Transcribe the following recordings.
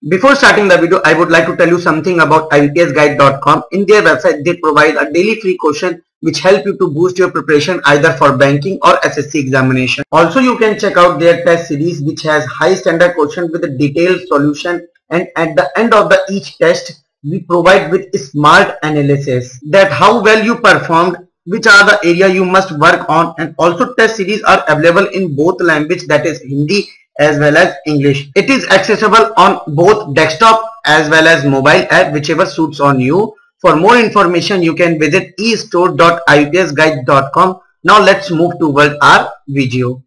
Before starting the video, I would like to tell you something about IBPSguide.com. In their website, they provide a daily free question which help you to boost your preparation either for banking or SSC examination. Also, you can check out their test series which has high standard question with a detailed solution, and at the end of each test, we provide with smart analysis that how well you performed, which are the area you must work on, and also test series are available in both language, that is Hindi as well as English. It is accessible on both desktop as well as mobile app, whichever suits on you. For more information, you can visit estore.ibpsguide.com. Now let's move toward our video.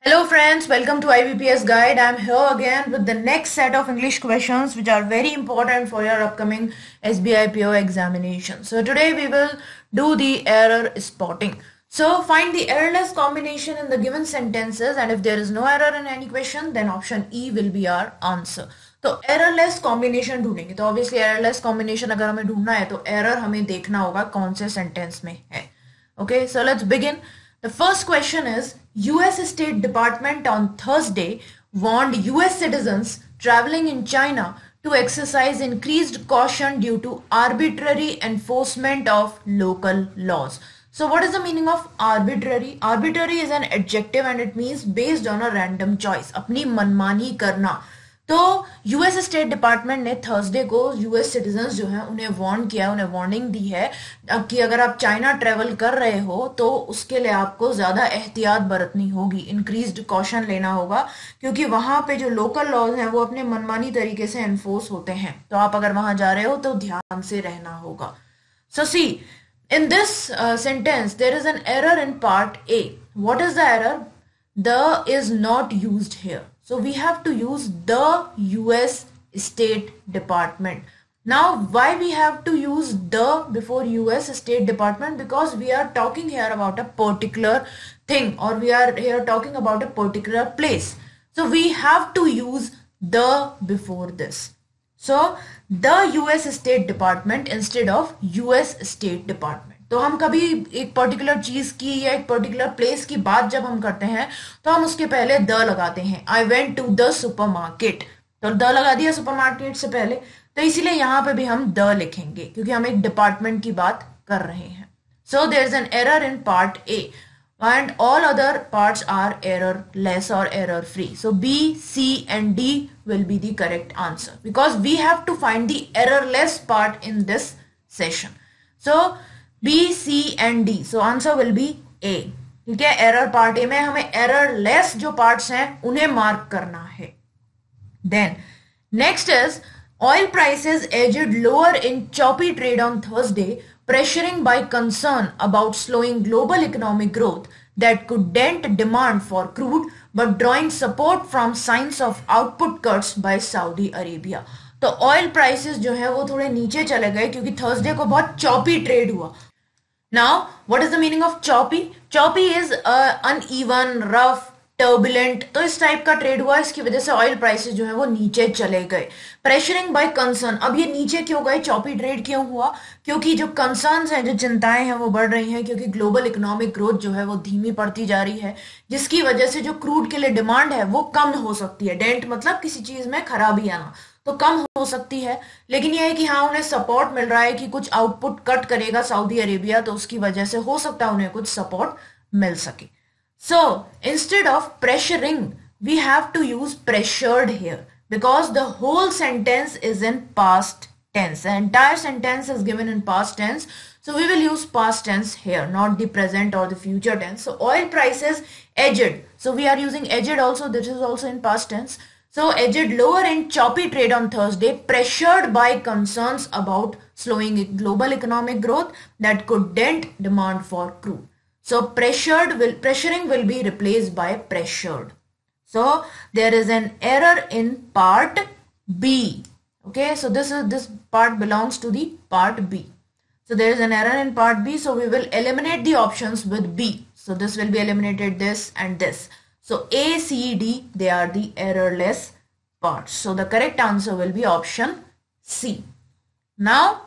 Hello friends, welcome to IBPS Guide. I am here again with the next set of English questions which are very important for your upcoming SBI PO examination. So today we will do the error spotting. So find the errorless combination in the given sentences, and if there is no error in any question, then option E will be our answer. तो errorless combination ढूंढेंगे, तो obviously errorless combination अगर हमें ढूंढना है तो error हमें देखना होगा कौन से सेंटेंस में है. Okay, so let's begin. The first question is US State Department on Thursday warned US citizens traveling in China to exercise increased caution due to arbitrary enforcement of local laws. So what is the meaning of arbitrary? Arbitrary is an adjective and it means based on a random choice. अपनी मनमानी करना. तो US state department ने Thursday को US citizens जो हैं उन्हें warn किया, उन्हें वार्निंग दी है कि अगर आप चाइना ट्रेवल कर रहे हो तो उसके लिए आपको ज्यादा एहतियात बरतनी होगी, इंक्रीज्ड कॉशन लेना होगा, क्योंकि वहां पे जो लोकल लॉज हैं वो अपने मनमानी तरीके से एनफोर्स होते हैं. तो आप अगर वहां जा रहे हो तो ध्यान से रहना होगा. सो सी, in this sentence there is an error in part A. What is the error? The is not used here. So we have to use the US State Department. Now why we have to use the before US State Department? Because we are talking here about a particular thing, or we are here talking about a particular place. So we have to use the before this. So the US State Department instead of US State Department. तो हम कभी एक particular चीज की या एक particular place की बात जब हम करते हैं तो हम उसके पहले द लगाते हैं. I went to the supermarket, तो द लगा दिया सुपरमार्केट से पहले, तो इसीलिए यहाँ पे भी हम द लिखेंगे क्योंकि हम एक डिपार्टमेंट की बात कर रहे हैं. So there is an error in part A and all other parts are errorless or error free. So B, C and D will be the correct answer because we have to find the errorless part in this session. So B, C and D. So answer will be A. ठीक है, error part A में हमें errorless जो parts हैं उन्हें mark करना है. Then next is oil prices edged lower in choppy trade on Thursday, pressuring by concern about slowing global economic growth that could dent demand for crude but drawing support from signs of output cuts by Saudi Arabia. तो oil prices जो है वो थोड़े नीचे चले गए क्योंकि Thursday को बहुत चॉपी ट्रेड हुआ. Now what is the meaning of choppy? Choppy is uneven, rough, turbulent. तो इस टाइप का ट्रेड हुआ, इसकी वजह से ऑयल प्राइसेस जो है वो नीचे चले गए. प्रेशरिंग बाय कंसर्न, अब ये नीचे क्यों गए, चॉपी ट्रेड क्यों हुआ? क्योंकि जो कंसर्न्स हैं, जो चिंताएं हैं वो बढ़ रही हैं, क्योंकि ग्लोबल इकोनॉमिक ग्रोथ जो है वो धीमी पड़ती जा रही है, जिसकी वजह से जो क्रूड के लिए डिमांड है वो कम हो सकती है. डेंट मतलब किसी चीज में खराबी आना, तो कम हो सकती है. लेकिन यह है कि हाँ उन्हें सपोर्ट मिल रहा है कि कुछ आउटपुट कट करेगा सऊदी अरेबिया, तो उसकी वजह से हो सकता है उन्हें कुछ सपोर्ट मिल सके. So instead of pressuring, we have to use pressured here because the whole sentence is in past tense. The entire sentence is given in past tense. So we will use past tense here, not the present or the future tense. So oil prices edged. So we are using edged also. This is also in past tense. So edged lower in choppy trade on Thursday, pressured by concerns about slowing global economic growth that could dent demand for crude. So pressuring will be replaced by pressured. So there is an error in part B. Okay, so this part belongs to the part B. So there is an error in part B. So we will eliminate the options with B. So this will be eliminated, this and this. So A, C, D, they are the errorless parts. So the correct answer will be option C. Now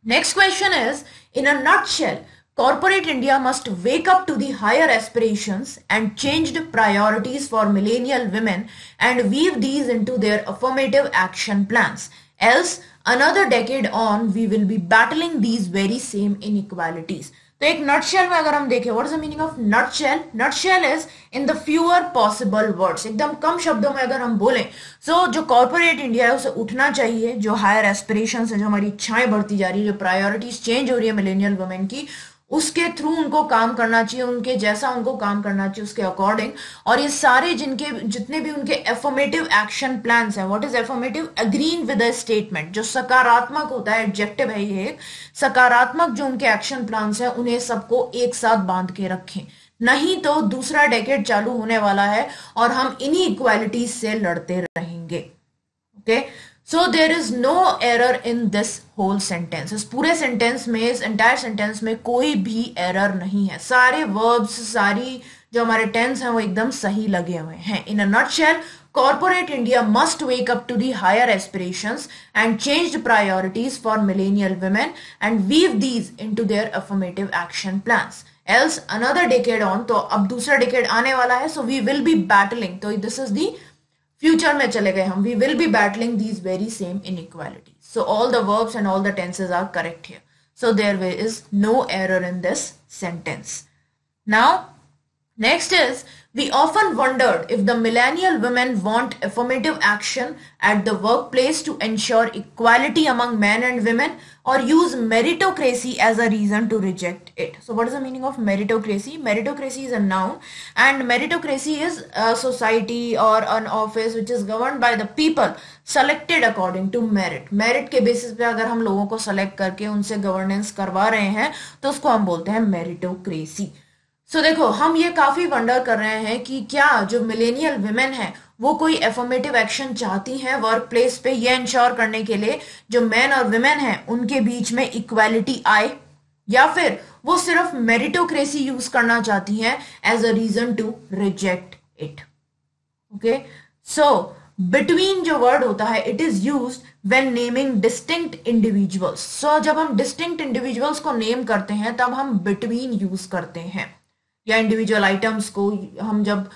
next question is, in a nutshell, corporate India must wake up to the higher aspirations and changed priorities for millennial women and weave these into their affirmative action plans. Else, another decade on, we will be battling these very same inequalities. तो एक nutshell में अगर हम देखें, what is the meaning of nutshell? Nutshell is in the fewer possible words, एकदम कम शब्दों में अगर हम बोलें, सो जो कॉर्पोरेट इंडिया है उसे उठना चाहिए, जो हायर एस्पिरेशंस है, जो हमारी इच्छाएं बढ़ती जा रही है, जो प्रायोरिटीज चेंज हो रही है मिलेनियल वुमेन की, उसके थ्रू उनको काम करना चाहिए, उनके जैसा उनको काम करना चाहिए, उसके अकॉर्डिंग। और ये सारे जितने भी उनके एफर्मेटिव एक्शन प्लान्स हैं, what is affirmative? Agreeing with a statement, जो सकारात्मक होता है, एडजेक्टिव है ये एक, सकारात्मक जो उनके एक्शन प्लान्स हैं उन्हें सबको एक साथ बांध के रखें, नहीं तो दूसरा डेकेड चालू होने वाला है और हम इन्हीं इक्वालिटीज से लड़ते रहेंगे। Okay, so there is no error in this whole sentence, इस पूरे सेंटेंस में, इस एंटायर सेंटेंस में कोई भी एरर नहीं है, सारे वर्ब्स, सारी जो हमारे टेंस हैं वो एकदम सही लगे हुए हैं। In a nutshell, corporate India must wake up to the higher aspirations and change priorities for millennial women and weave these into their affirmative action plans. Else another decade on, तो अब दूसरा decade आने वाला है, so we will be battling, तो this is the future में चले गए हम, we will be battling these very same inequalities. So all the verbs and all the tenses are correct here. So there is no error in this sentence. Now, next is, we often wondered if the millennial women want affirmative action at the workplace to ensure equality among men and women or use meritocracy as a reason to reject it. So what is the meaning of meritocracy? Meritocracy is a noun and meritocracy is a society or an office which is governed by the people selected according to merit. Merit के basis पे अगर हम लोगों को select करके उनसे governance करवा रहे हैं तो उसको हम बोलते हैं meritocracy. सो देखो, हम ये काफी वंडर कर रहे हैं कि क्या जो मिलेनियल विमेन है वो कोई एफर्मेटिव एक्शन चाहती हैं वर्क प्लेस पे, ये इंश्योर करने के लिए जो मेन और विमेन हैं उनके बीच में इक्वालिटी आए, या फिर वो सिर्फ मेरिटोक्रेसी यूज करना चाहती हैं as a reason to reject it. Okay, so between जो वर्ड होता है it is used when naming distinct individuals. So जब हम डिस्टिंक्ट इंडिविजुअल्स को नेम करते हैं तब हम बिटवीन यूज करते हैं, या इंडिविजुअल आइटम्स को हम जब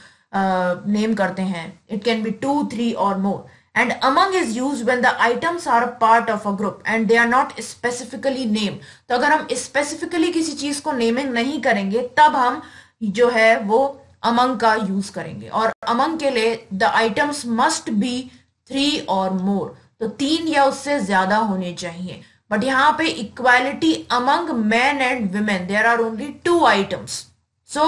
नेम करते हैं, इट कैन बी 2, 3 और more. And among is used when the items are part of a group and they are not specifically name. तो अगर हम स्पेसिफिकली किसी चीज को नेमिंग नहीं करेंगे तब हम जो है वो अमंग का यूज करेंगे, और अमंग के लिए द आइटम्स मस्ट बी 3 और मोर, तो 3 या उससे ज्यादा होने चाहिए। बट यहाँ पे equality among man and women, there are only 2 items, so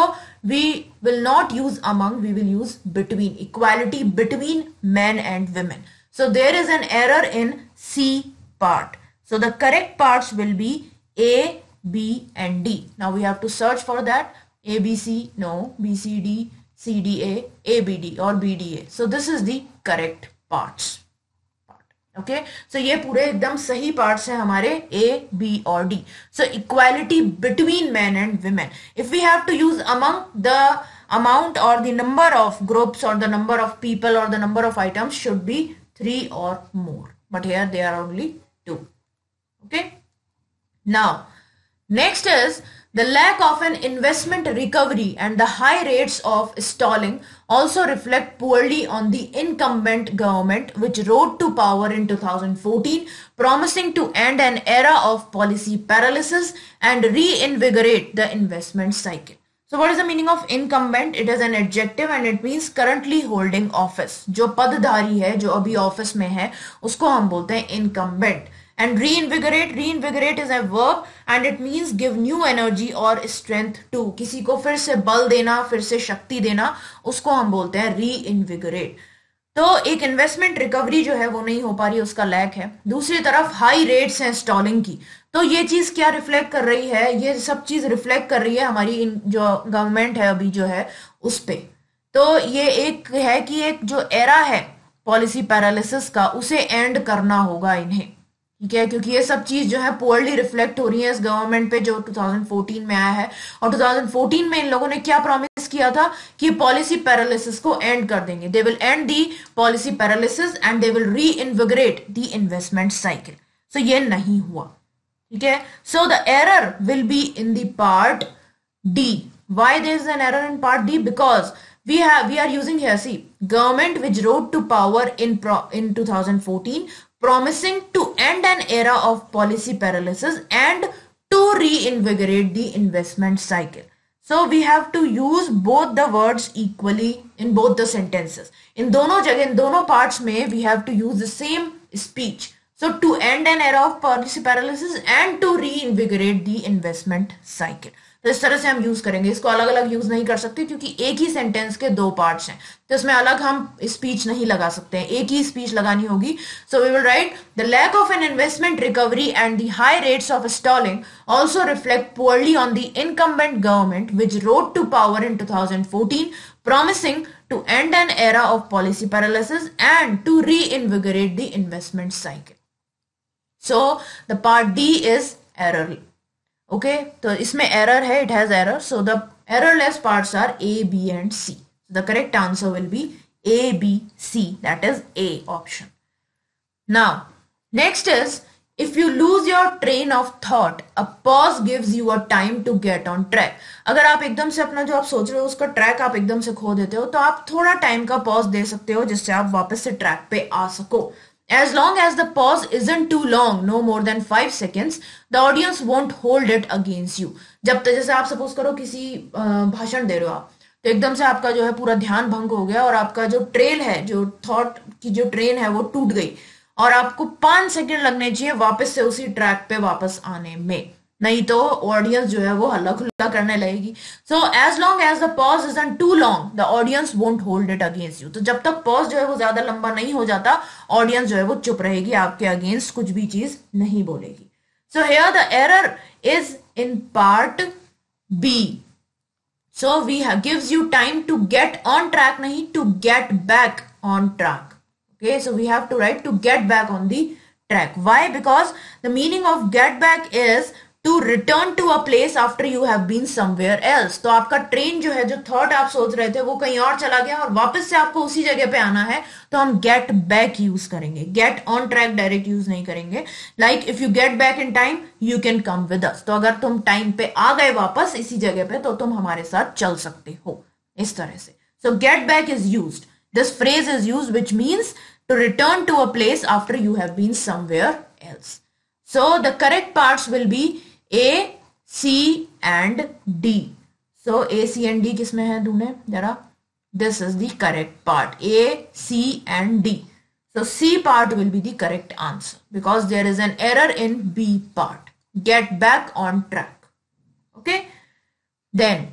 we will not use among, we will use between, equality between men and women. So there is an error in C part, so the correct parts will be A, B and D. Now we have to search for that. A, B, C, no, B, C, D, C, D, A, B, D or B, D, A. So this is the correct parts. Okay, so ये पूरे एकदम सही parts हैं हमारे A, B और D. So equality between man and women. If we have to use among, the amount or the number of groups or the number of people or the number of items should be 3 or more, but here they are only 2. Okay, now next is the lack of an investment recovery and the high rates of stalling also reflect poorly on the incumbent government, which rose to power in 2014, promising to end an era of policy paralysis and reinvigorate the investment cycle. So what is the meaning of incumbent? It is an adjective and it means currently holding office. जो पदधारी है, जो अभी office में है, उसको हम बोलते हैं incumbent. And reinvigorate is a verb and it means give new energy or strength to. किसी को फिर से बल देना, फिर से शक्ति देना, उसको हम बोलते हैं reinvigorate. तो एक इन्वेस्टमेंट रिकवरी जो है वो नहीं हो पा रही, उसका लैक है. दूसरी तरफ हाई रेट्स हैं स्टॉलिंग की. तो ये चीज क्या रिफ्लेक्ट कर रही है? ये सब चीज रिफ्लेक्ट कर रही है हमारी जो गवर्नमेंट है अभी जो है उस पे. तो ये एक है कि एक जो एरा है पॉलिसी पैरालिसिस का, उसे एंड करना होगा इन्हें. ठीक है, क्योंकि ये सब चीज जो है पुअरली रिफ्लेक्ट हो रही है इस गवर्नमेंट पे जो 2014 में आया है. और 2014 में इन लोगों ने क्या प्रॉमिस किया था कि पॉलिसी पैरालिसिस को एंड कर देंगे. They will end the policy paralysis and they will reinvigorate the investment cycle. So ये नहीं हुआ. ठीक है. So the error will be in the part D. Why there is an error in part D? Because we are using here, see, government which rose to power in 2014, promising to end an era of policy paralysis and to reinvigorate the investment cycle. So we have to use both the words equally in both the sentences. In दोनों जगह, इन दोनों parts में we have to use the same speech. So to end an era of policy paralysis and to reinvigorate the investment cycle. तो इस तरह से हम use करेंगे. इसको अलग अलग यूज नहीं कर सकते क्योंकि एक ही सेंटेंस के दो पार्ट्स हैं, तो इसमें अलग हम स्पीच नहीं लगा सकते हैं, एक ही स्पीच लगानी होगी. So we will write the lack of an investment recovery and the high rates of stalling also reflect poorly on the incumbent government which rose to power in 2014, promising to end an era of policy paralysis and to reinvigorate the investment cycle. So the part D is error. Okay, तो इसमें error है, it has error. So the errorless parts are A, B and C. So the correct answer will be A, B, C. That is A option. Now, next is, if you lose your train of thought, a pause gives you a time to get on track. अगर आप एकदम से अपना जो आप सोच रहे हो उसका ट्रैक आप एकदम से खो देते हो, तो आप थोड़ा टाइम का पॉज दे सकते हो जिससे आप वापस से ट्रैक पे आ सको. As long as the pause isn't too long, no more than 5 seconds, the audience won't hold it against you. जब तक जैसे आप सपोज करो किसी भाषण दे रहे हो आप, तो एकदम से आपका जो है पूरा ध्यान भंग हो गया और आपका जो ट्रेल है, जो थॉट की जो ट्रेन है वो टूट गई और आपको 5 सेकंड लगने चाहिए वापस से उसी ट्रैक पे वापस आने में, नहीं तो ऑडियंस जो है वो हल्ला खुल्ला करने लगेगी. So as long as the pause isn't too long, the audience won't hold it against you. तो जब तक पॉज जो है वो ज्यादा लंबा नहीं हो जाता, ऑडियंस जो है वो चुप रहेगी, आपके अगेंस्ट कुछ भी चीज नहीं बोलेगी. So here the error is in part B. So we gives you time to get on track, नहीं to get back on track. Okay, so we have to write to get back on the track. Why? Because the meaning of get back is to return to a place after you have been somewhere else. तो आपका train जो है, जो thought आप सोच रहे थे वो कहीं और चला गया और वापस से आपको उसी जगह पे आना है, तो हम get back यूज करेंगे. get on track direct use नहीं करेंगे. Like if you get back in time, you can come with us. तो अगर तुम टाइम पे आ गए वापस इसी जगह पे, तो तुम हमारे साथ चल सकते हो, इस तरह से. So get back is used. This phrase is used which means to return to a place after you have been somewhere else. So the correct parts will be A, C and D. So A, C and D किसमें है ढूंढे जरा. This is the correct part. A, C and D. So C part will be the correct answer because there is an error in B part. Get back on track. Okay. Then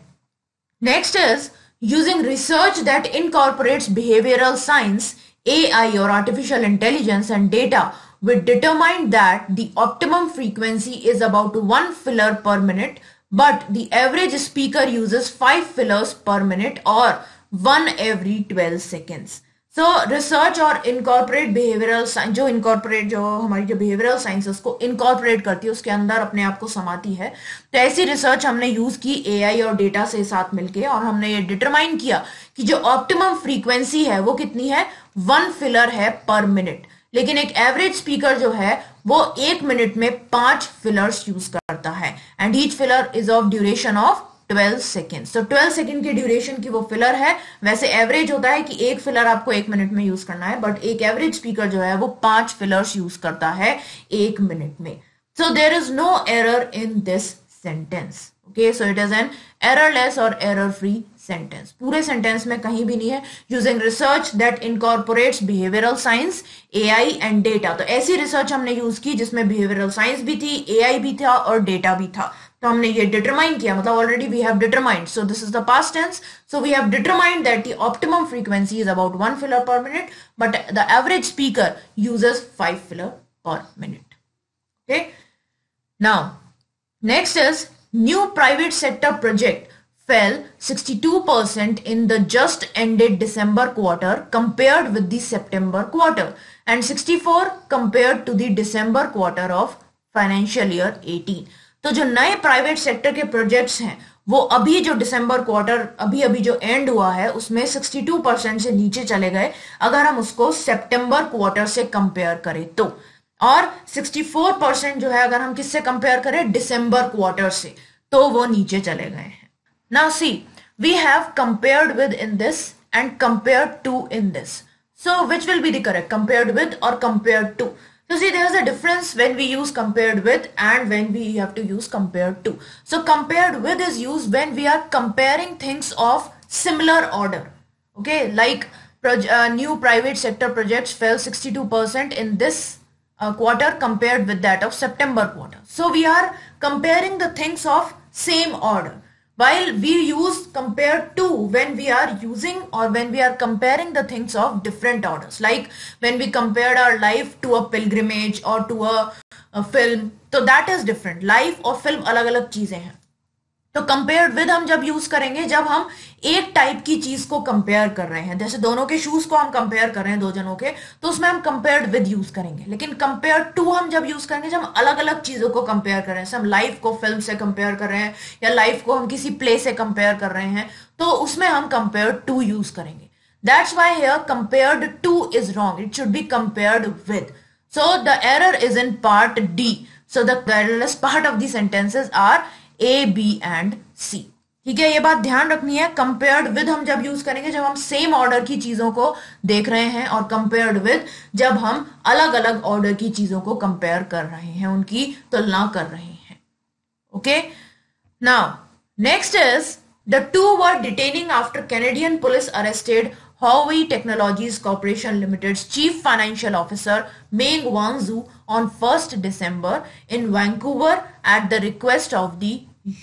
next is using research that incorporates behavioral science, AI or artificial intelligence and data, we determined that the optimum frequency is about 1 filler per minute, but the average speaker uses 5 fillers per minute or 1 every 12 seconds. So research और incorporate behavioral science, जो हमारी जो behavioral science है उसको incorporate करती है, उसके अंदर अपने आप को समाती है. तो ऐसी रिसर्च हमने यूज की AI और डेटा से साथ मिलके, और हमने ये डिटरमाइन किया कि जो ऑप्टिमम फ्रीक्वेंसी है वो कितनी है, 1 फिलर है पर मिनट. लेकिन एक एवरेज स्पीकर जो है वो 1 मिनट में 5 फिलर्स यूज करता है and each filler is of duration of 12 second. तो 12 सेकेंड की ड्यूरेशन की वो फिलर है. वैसे एवरेज होता है कि एक फिलर आपको 1 मिनट में यूज करना है, बट एक एवरेज स्पीकर जो है वो 5 फिलर्स यूज करता है 1 मिनट में. So there is no error in this sentence. Okay, so it is an errorless और एरर फ्री सेंटेंस. पूरे सेंटेंस में कहीं भी नहीं है. Using research that incorporates behavioural science, AI and data. तो ऐसी रिसर्च हमने यूज की जिसमें बिहेवियरल साइंस भी थी, एआई भी था और डेटा भी था. तो हमने ये डिटरमाइन किया, मतलब already we have determined. So this is the past tense. So we have determined that the optimum frequency is about 1 filler per minute, but the average speaker uses 5 filler per minute. Okay, now next is new private sector project fell 62% in the just ended December quarter compared with the September quarter and 64 compared to the December quarter of financial year 18. तो जो नए private sector के projects हैं वो अभी जो दिसंबर quarter अभी जो एंड हुआ है उसमें 62% से नीचे चले गए अगर हम उसको सितंबर क्वार्टर से कंपेयर करें तो. और 64% जो है अगर हम किससे कंपेयर करें, दिसंबर क्वार्टर से, तो वो नीचे चले गए हैं। Now see, we have compared with in this and compared to in this. So which will be the correct, compared with or compared to? So see, there is a difference when we use compared with and when we have to use compared to. So compared with is used when we are comparing things of similar order. Okay, like new private sector projects fell 62% in this quarter compared with that of September quarter. So we are comparing the things of same order. While we use compared to when we are using or when we are comparing the things of different orders, like when we compared our life to a pilgrimage or to a film, so that is different. Life और film अलग अलग चीजें हैं. तो compare with हम जब use करेंगे जब हम एक टाइप की चीज को कंपेयर कर रहे हैं, जैसे दोनों के शूज को हम कंपेयर कर रहे हैं दो जनों के, तो उसमें हम कंपेयर्ड विद यूज करेंगे. लेकिन कंपेयर टू हम जब यूज करेंगे जब हम अलग अलग चीजों को कंपेयर कर रहे हैं, जैसे हम लाइफ को फिल्म से कंपेयर कर रहे हैं या लाइफ को हम किसी प्ले से कंपेयर कर रहे हैं, तो उसमें हम कंपेयर टू यूज करेंगे. That's why here compared to is wrong. It should be compared with. So the error is in part D. So the errorless part of the sentences are A, B and C. ठीक है, ये बात ध्यान रखनी है. Compared with हम जब use करेंगे जब हम सेम ऑर्डर की चीजों को देख रहे हैं, और कंपेयर्ड विद जब हम अलग अलग ऑर्डर की चीजों को कंपेयर कर रहे हैं, उनकी तुलना कर रहे हैं. Okay, now next is the two were detaining after Canadian police arrested Huawei Technologies Corporation Limited's Chief Financial Officer Meng Wanzhu on 1st December in Vancouver at the request of the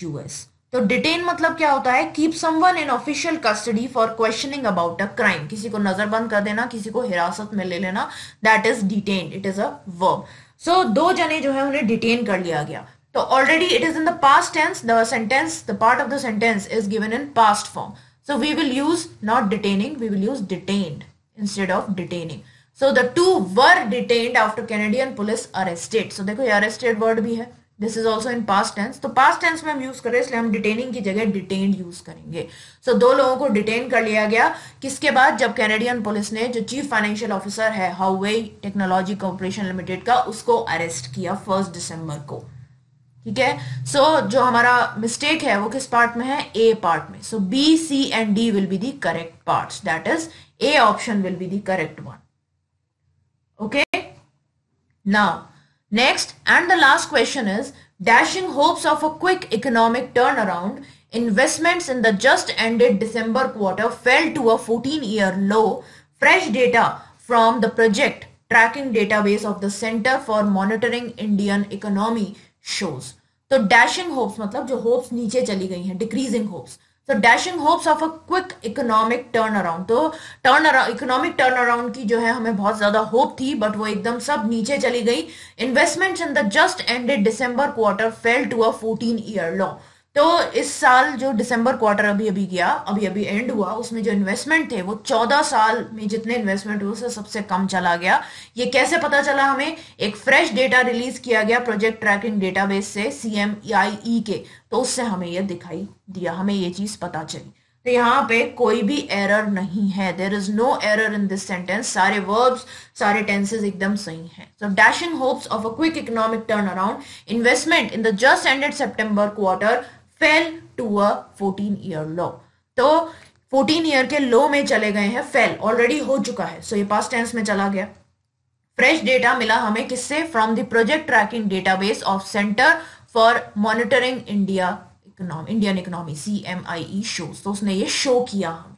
US. तो detain मतलब क्या होता है? Keep someone in official custody for questioning about a crime. किसी को नजरबंद कर देना, किसी को हिरासत में ले लेना, that is detain. It is a verb. So दो जने जो है उन्हें डिटेन कर लिया गया. तो already it is in the past tense. The sentence, the part of the sentence is given in past form. So we will use not detaining, we will use detained instead of detaining. So the two were detained after Canadian police arrested. So देखो ये arrested word भी है. This is also in past tense. तो past tense में हम use कर रहे हैं, इसलिए हम detaining की जगह detained use करेंगे. So दो लोगों को detain कर लिया गया. किसके बाद? जब कैनेडियन पुलिस ने जो चीफ फाइनेंशियल ऑफिसर है Huawei Technologies Corporation Limited का, उसको अरेस्ट किया 1 दिसंबर को. ठीक है. सो जो हमारा मिस्टेक है वो किस पार्ट में है? ए पार्ट में. So B, C and D will be the correct parts. That is A option will be the correct one. Okay, now next and the last question is dashing hopes of a quick economic turn around. Investments in the just ended December quarter fell to a 14-year low. Fresh data from the project tracking database of the Center for Monitoring Indian Economy shows. तो dashing hopes मतलब जो hopes नीचे चली गई हैं, decreasing hopes. तो dashing hopes of a quick economic turn around. तो economic turn around की जो है हमें बहुत ज्यादा होप थी, बट वो एकदम सब नीचे चली गई. Investments in the just ended December quarter fell to a 14-year low. तो इस साल जो दिसंबर क्वार्टर अभी गया, अभी एंड हुआ, उसमें जो इन्वेस्टमेंट थे वो 14 साल में जितने इन्वेस्टमेंट हुए उससे सबसे कम चला गया. ये कैसे पता चला हमें? एक फ्रेश डेटा रिलीज किया गया प्रोजेक्ट ट्रैकिंग डेटाबेस से, CMIE के, तो उससे हमें ये दिखाई दिया, हमें ये चीज पता चली. तो यहाँ पे कोई भी एरर नहीं है. There is no error in this sentence. सारे वर्ब्स, सारे टेंसेस एकदम सही हैं. So dashing hopes of a quick economic turn around. Investment in the just ended September quarter fell to a 14-year low. तो 14 year के लो में चले गए हैं. फेल ऑलरेडी हो चुका है, सो ये पास्ट टेंस में चला गया. फ्रेश डेटा मिला हमें किससे? From the project tracking database of centre for monitoring Indian economy, CMIE shows. तो उसने ये शो किया हमें.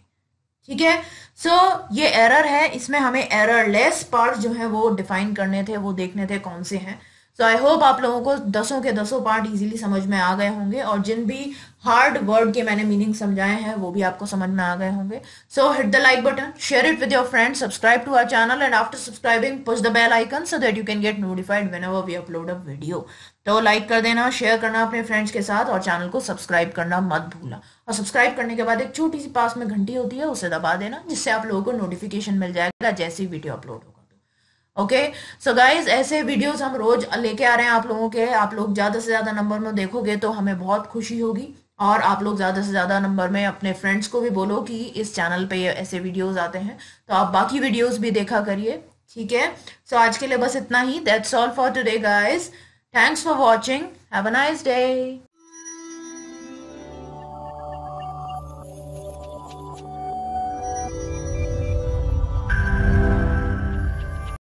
ठीक है. सो ये एरर है. इसमें हमें एररलेस पार्ट जो है वो डिफाइन करने थे, वो देखने थे कौन से हैं. सो आई होप आप लोगों को 10 के 10 पार्ट इजीली समझ में आ गए होंगे, और जिन भी हार्ड वर्ड के मैंने मीनिंग समझाए हैं वो भी आपको समझ में आ गए होंगे. So hit the like button, share it with your friends, subscribe to our channel, and after subscribing push the bell icon so that you can get notified whenever we upload a video. तो like कर देना, share करना अपने friends के साथ, और channel को subscribe करना मत भूलना. और सब्सक्राइब करने के बाद एक छोटी सी पास में घंटी होती है, उसे दबा देना, जिससे आप लोगों को नोटिफिकेशन मिल जाएगा जैसे ही वीडियो अपलोड होगा. ओके, सो गाइज ऐसे वीडियोस हम रोज लेके आ रहे हैं आप लोगों के. आप लोग ज्यादा से ज्यादा नंबर में देखोगे तो हमें बहुत खुशी होगी, और आप लोग ज्यादा से ज्यादा नंबर में अपने फ्रेंड्स को भी बोलो कि इस चैनल पे ऐसे वीडियोस आते हैं, तो आप बाकी वीडियोस भी देखा करिए. ठीक है, सो आज के लिए बस इतना ही. That's all for today guys. Thanks for watching. Have a nice day.